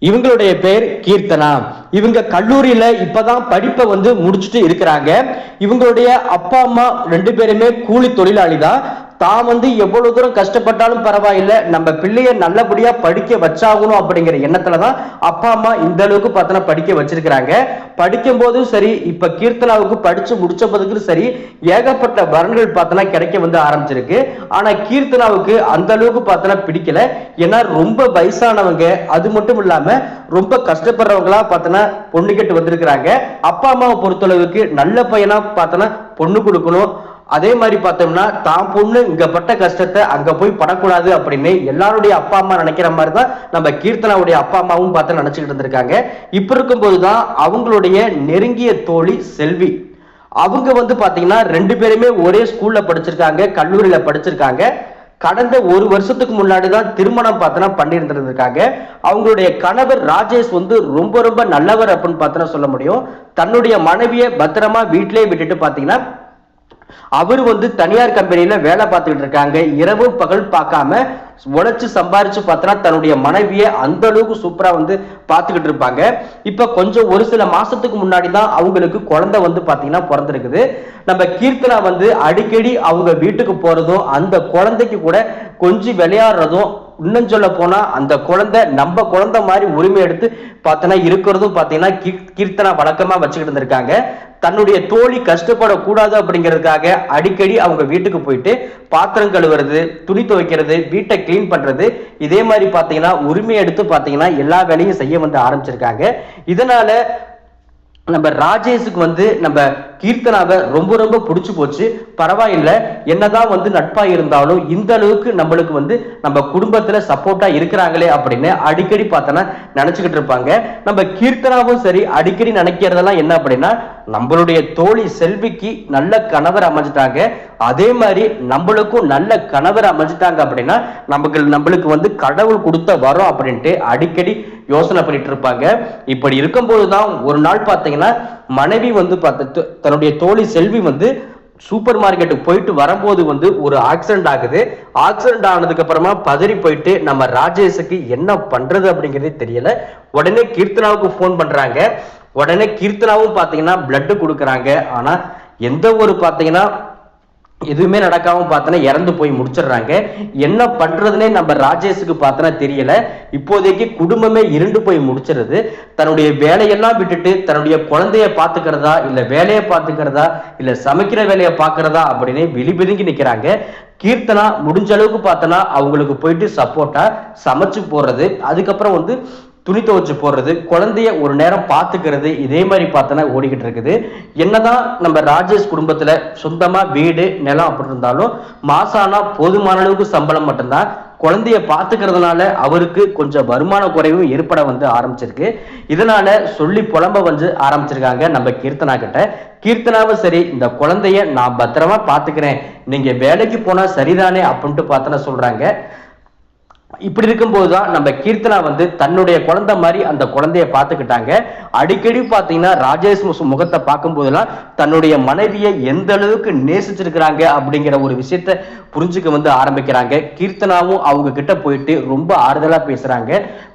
இவங்களுடைய பேர் கீர்த்தனா. இவங்க கல்லூரியில இப்பதான் படிப்பை முடிச்சுட்டு இருக்கிறாங்க. இவங்களுடைய அப்பா அம்மா ரெண்டு பேருமே கூலி தொழிலாளி தான். தான் எவ்வளவு தூரம் கஷ்டப்பட்டாலும் பரவாயில்ல, நம்ம பிள்ளைய நல்லபடியா படிக்க வச்சாகணும் அப்படிங்கிற எண்ணத்துலதான் அப்பா அம்மா இந்த அளவுக்கு பார்த்தனா படிக்க வச்சிருக்கிறாங்க. படிக்கும் போதும் சரி, இப்ப கீர்த்தனாவுக்கு படிச்சு முடிச்ச பிறகு சரி, ஏகப்பட்ட வரன்கள் பார்த்தனா கிடைக்க ஆரம்பிச்சிருக்கு. ஆனா கீர்த்தனாவுக்கு அந்த அளவுக்கு பார்த்தனா பிடிக்கல. ஏன்னா ரொம்ப வயசானவங்க, அது மட்டும் இல்லாம ரொம்ப கஷ்டப்படுறவங்களா பார்த்தனா பொண்ணு கேட்டு வந்திருக்கிறாங்க. அப்பா அம்மாவை பொறுத்தளவுக்கு நல்ல பையனா பார்த்தனா பொண்ணு கொடுக்கணும். அதே மாதிரி பார்த்தோம்னா தான் பொண்ணு இங்க பட்ட கஷ்டத்தை அங்க போய் படக்கூடாது அப்படின்னு எல்லாருடைய அப்பா அம்மா நினைக்கிற மாதிரி தான் நம்ம கீர்த்தனாவுடைய அப்பா அம்மாவும் பார்த்து நினைச்சுக்கிட்டு இருந்திருக்காங்க. இப்ப இருக்கும்போதுதான் அவங்களுடைய நெருங்கிய தோழி செல்வி, அவங்க பாத்தீங்கன்னா ரெண்டு பேருமே ஒரே ஸ்கூல்ல படிச்சிருக்காங்க, கல்லூரியில படிச்சிருக்காங்க. கடந்த ஒரு வருஷத்துக்கு முன்னாடி தான் திருமணம் பார்த்தனா பண்ணியிருந்திருக்காங்க. அவங்களுடைய கணவர் ராஜேஷ் ரொம்ப ரொம்ப நல்லவர் அப்படின்னு பார்த்தனா சொல்ல முடியும். தன்னுடைய மனைவியை பத்திரமா வீட்டிலே விட்டுட்டு பாத்தீங்கன்னா அவர் தனியார் கம்பெனியில வேலை பார்த்துக்கிட்டு இருக்காங்க. இரவு பகல் பார்க்காம உழைச்சு சம்பாரிச்சு பார்த்தா தன்னுடைய மனைவியை அந்த அளவுக்கு சூப்பரா பார்த்துக்கிட்டு இருப்பாங்க. இப்ப கொஞ்சம் ஒரு சில மாசத்துக்கு முன்னாடி தான் அவங்களுக்கு குழந்தை பாத்தீங்கன்னா பிறந்திருக்குது. நம்ம கீர்த்தனா அடிக்கடி அவங்க வீட்டுக்கு போறதும், அந்த குழந்தைக்கு கூட கொஞ்சம் விளையாடுறதும், இன்னும் சொல்ல போனா அந்த குழந்தை நம்ம குழந்தை மாதிரி உரிமை எடுத்து பார்த்தனா இருக்கிறதும் பார்த்தீங்கன்னா கீர்த்தனா வழக்கமா வச்சுக்கிட்டு இருந்திருக்காங்க. தன்னுடைய தோழி கஷ்டப்படக்கூடாது அப்படிங்கிறதுக்காக அடிக்கடி அவங்க வீட்டுக்கு போயிட்டு பாத்திரம் கழுவுறது, துணி துவைக்கிறது, வீட்டை கிளீன் பண்றது, இதே மாதிரி பாத்தீங்கன்னா உரிமை எடுத்து பாத்தீங்கன்னா எல்லா வேலையும் செய்ய ஆரம்பிச்சிருக்காங்க. இதனால நம்ம ராஜேஷுக்கு நம்ம கீர்த்தனாவை ரொம்ப ரொம்ப பிடிச்சு போச்சு. பரவாயில்ல, என்னதான் நட்பா இருந்தாலும் இந்த அளவுக்கு நம்மளுக்கு நம்ம குடும்பத்துல சப்போர்ட்டா இருக்கிறாங்களே அப்படின்னு அடிக்கடி பார்த்தனா நினைச்சுக்கிட்டு இருப்பாங்க. நம்ம கீர்த்தனாவும் சரி அடிக்கடி நினைக்கிறதெல்லாம் என்ன அப்படின்னா, நம்மளுடைய தோழி செல்விக்கு நல்ல கணவர் அமைஞ்சிட்டாங்க, அதே மாதிரி நம்மளுக்கும் நல்ல கணவர் அமைஞ்சிட்டாங்க அப்படின்னா நம்மளுக்கு கடவுள் கொடுத்த வரோம் அப்படின்ட்டு அடிக்கடி யோசனை பண்ணிட்டு இருப்பாங்க. இப்படி இருக்கும்போதுதான் ஒரு நாள் பார்த்தீங்கன்னா மனைவி தன்னுடைய தோழி செல்வி சூப்பர் மார்க்கெட்டுக்கு போயிட்டு வரும்போது ஒரு ஆக்சிடென்ட் ஆகுது. ஆக்சிடென்ட் ஆனதுக்கு அப்புறமா பதறி போயிட்டு நம்ம ராஜேஷுக்கு என்ன பண்றது அப்படிங்கிறதே தெரியல. உடனே கீர்த்தனாவுக்கு போன் பண்றாங்க. உடனே கீர்த்தனாவும் பாத்தீங்கன்னா பிளட் கொடுக்கறாங்க. ஆனா எந்த ஒரு பாத்தீங்கன்னா எதுவுமே நடக்காம பார்த்தனா இறந்து போய் முடிச்சிடுறாங்க. என்ன பண்றதுன்னே நம்ம ராஜேஷுக்கு பார்த்தனா தெரியல. இப்போதைக்கு குடும்பமே இருண்டு போய் முடிச்சிருது. தன்னுடைய வேலையெல்லாம் விட்டுட்டு தன்னுடைய குழந்தைய பாத்துக்கிறதா, இல்ல வேலையை பாத்துக்கிறதா, இல்ல சமைக்கிற வேலையை பாக்குறதா அப்படின்னு விழிபிதுங்கி நிக்கிறாங்க. கீர்த்தனா முடிஞ்ச அளவுக்கு பார்த்தனா அவங்களுக்கு போயிட்டு சப்போர்ட்டா சமைச்சு போடுறது, அதுக்கப்புறம் துணி துவைச்சு போடுறது, குழந்தைய ஒரு நேரம் பார்த்துக்கிறது, இதே மாதிரி பார்த்தனா ஓடிக்கிட்டு இருக்குது. என்னதான் நம்ம ராஜேஷ் குடும்பத்துல சொந்தமா வீடு நிலம் அப்படி இருந்தாலும் மாசானா போதுமான அளவுக்கு சம்பளம் மட்டும்தான். குழந்தைய பார்த்துக்கிறதுனால அவருக்கு கொஞ்சம் வருமான குறைவும் ஏற்பட ஆரம்பிச்சிருக்கு. இதனால சொல்லி புலம்ப ஆரம்பிச்சிருக்காங்க நம்ம கீர்த்தனா கிட்ட. கீர்த்தனாவும் சரி, இந்த குழந்தைய நான் பத்திரமா பார்த்துக்கிறேன், நீங்க வேலைக்கு போனா சரிதானே அப்படின்ட்டு பார்த்தனா சொல்றாங்க. இப்படி இருக்கும்போதுதான் நம்ம கீர்த்தனா தன்னுடைய குழந்தை மாதிரி அந்த குழந்தைய பார்த்துக்கிட்டாங்க. அடிக்கடி பாத்தீங்கன்னா ராஜேஷ் முகத்தை பார்க்கும் போதெல்லாம் தன்னுடைய மனைவியை எந்த அளவுக்கு நேசிச்சிருக்கிறாங்க அப்படிங்கிற ஒரு விஷயத்த புரிஞ்சுக்க ஆரம்பிக்கிறாங்க. கீர்த்தனாவும் அவங்க கிட்ட போயிட்டு ரொம்ப ஆறுதலா பேசுறாங்க.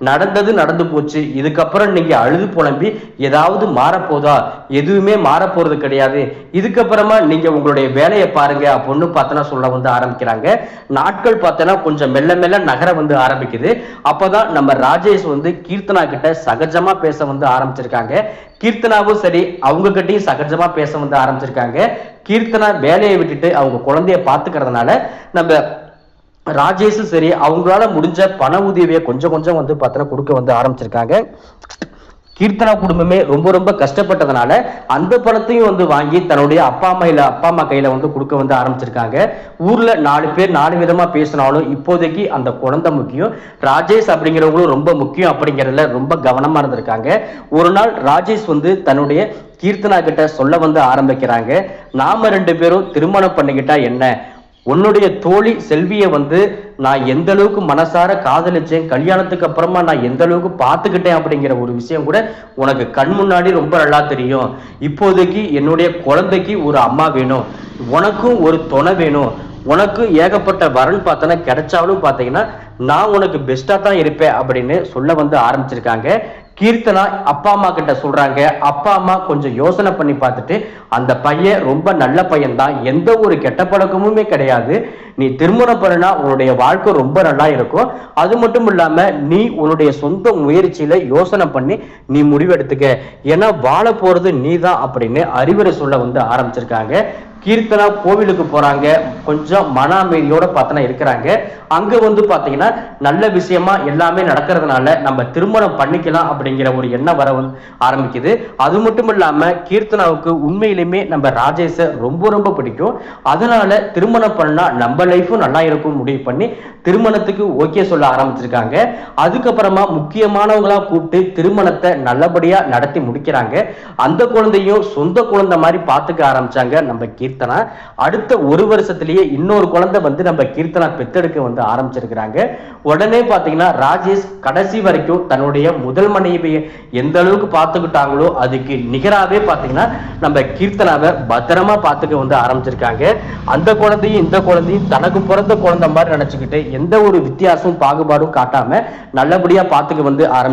நடந்தது நடந்து போச்சு, இதுக்கப்புறம் நீங்க அழுது புலம்பி ஏதாவது மாறப்போதா? எதுவுமே மாறப்போறது கிடையாது, இதுக்கப்புறமா நீங்க உங்களுடைய வேலையை பாருங்க அப்படின்னு பார்த்தனா சொல்ல ஆரம்பிக்கிறாங்க. நாட்கள் பார்த்தனா கொஞ்சம் மெல்ல மெல்ல நகர ஆரம்பிக்குது. அப்பதான் நம்ம ராஜேஷ் கீர்த்தனா கிட்ட சகஜமா பேச ஆரம்பிச்சிருக்காங்க. கீர்த்தனாவும் சரி அவங்க கிட்டையும் சகஜமா பேச ஆரம்பிச்சிருக்காங்க. கீர்த்தனா வேலையை விட்டுட்டு அவங்க குழந்தைய பாத்துக்கிறதுனால நம்ம ராஜேஷும் சரி அவங்களால முடிஞ்ச பண உதவியை கொஞ்சம் கொஞ்சம் பார்த்தா கொடுக்க ஆரம்பிச்சிருக்காங்க. கீர்த்தனா குடும்பமே ரொம்ப ரொம்ப கஷ்டப்பட்டதுனால அந்த பணத்தையும் வாங்கி தன்னுடைய அப்பா அம்மா கையில கொடுக்க ஆரம்பிச்சிருக்காங்க. ஊர்ல 4 பேர் 4 விதமா பேசினாலும் இப்போதைக்கு அந்த குழந்தை முக்கியம், ராஜேஷ் அப்படிங்கிறவங்களும் ரொம்ப முக்கியம் அப்படிங்கிறதுல ரொம்ப கவனமா இருந்திருக்காங்க. ஒரு நாள் ராஜேஷ் தன்னுடைய கீர்த்தனா கிட்ட சொல்ல ஆரம்பிக்கிறாங்க. நாம 2 பேரும் திருமணம் பண்ணிக்கிட்டா என்ன, உன்னுடைய தோழி செல்வியை நான் எந்த அளவுக்கு மனசார காதலிச்சேன், கல்யாணத்துக்கு அப்புறமா நான் எந்த அளவுக்கு பார்த்துக்கிட்டேன் அப்படிங்கிற ஒரு விஷயம் கூட உனக்கு கண் முன்னாடி ரொம்ப நல்லா தெரியும். இப்போதைக்கு என்னுடைய குழந்தைக்கு ஒரு அம்மா வேணும், உனக்கும் ஒரு துணை வேணும், உனக்கு ஏகப்பட்ட வரன் பார்த்தனா கிடைச்சாலும் பார்த்தீங்கன்னா நான் உனக்கு பெஸ்டா தான் இருப்பேன் அப்படின்னு சொல்ல வந்து ஆரம்பிச்சிருக்காங்க. கீர்த்தனா அப்பா அம்மா கிட்ட சொல்றாங்க. அப்பா அம்மா கொஞ்சம் யோசனை பண்ணி பார்த்துட்டு அந்த பையன் ரொம்ப நல்ல பையன் தான், எந்த ஒரு கெட்ட பழக்கமுமே கிடையாது, நீ திருமணம் பண்ணினா உன்னுடைய வாழ்க்கை ரொம்ப நல்லா இருக்கும், அது மட்டும் இல்லாம நீ உன்னுடைய சொந்த முயற்சியில யோசனை பண்ணி நீ முடிவெடுத்துக்க, ஏன்னா வாழ போறது நீ தான் அப்படின்னு அறிவுரை சொல்ல வந்து ஆரம்பிச்சிருக்காங்க. கீர்த்தனா கோவிலுக்கு போறாங்க, கொஞ்சம் மன அமைதியோட பார்த்தனா இருக்கிறாங்க. அங்க வந்து பாத்தீங்கன்னா நல்ல விஷயமா எல்லாமே நடக்கிறதுனால நம்ம திருமணம் பண்ணிக்கலாம் அப்படிங்கிற ஒரு எண்ணம் வர ஆரம்பிக்குது. அது மட்டும் இல்லாம கீர்த்தனாவுக்கு உண்மையிலுமே நம்ம ராஜேஷ ரொம்ப ரொம்ப பிடிக்கும். அதனால திருமணம் பண்ணா நம்ம லைஃபும் நல்லா இருக்கும் முடிவு பண்ணி திருமணத்துக்கு ஓகே சொல்ல ஆரம்பிச்சிருக்காங்க. அதுக்கப்புறமா முக்கியமானவங்களா கூப்பிட்டு திருமணத்தை நல்லபடியா நடத்தி முடிக்கிறாங்க. அந்த குழந்தையும் சொந்த குழந்தை மாதிரி பார்த்துக்க ஆரம்பிச்சாங்க நம்ம கீர்த்தனா. அடுத்த ஒரு வருஷத்திலேயே இன்னொரு குழந்தை வந்து நம்ம கீர்த்தனா பெத்தெடுக்க வந்து ஆரம்பிச்சிருக்கிறாங்க. உடனே பாத்தீங்கன்னா ராஜேஷ் கடைசி வரைக்கும் தன்னுடைய முதல் மனைவியை எந்த அளவுக்கு பார்த்துக்கிட்டாங்களோ அதுக்கு நிகராகவே பாத்தீங்கன்னா நம்ம கீர்த்தனாவை பத்திரமா பார்த்துக்க வந்து ஆரம்பிச்சிருக்காங்க. அந்த குழந்தையும் இந்த குழந்தையும் தனக்கு பிறந்த குழந்தை மாதிரி நினைச்சுக்கிட்டு எந்த ஒரு வித்தியாசமும் பாகுபாடும் காட்டாம நல்லபடியா பார்த்துக்க வந்து ஆரம்பிச்சு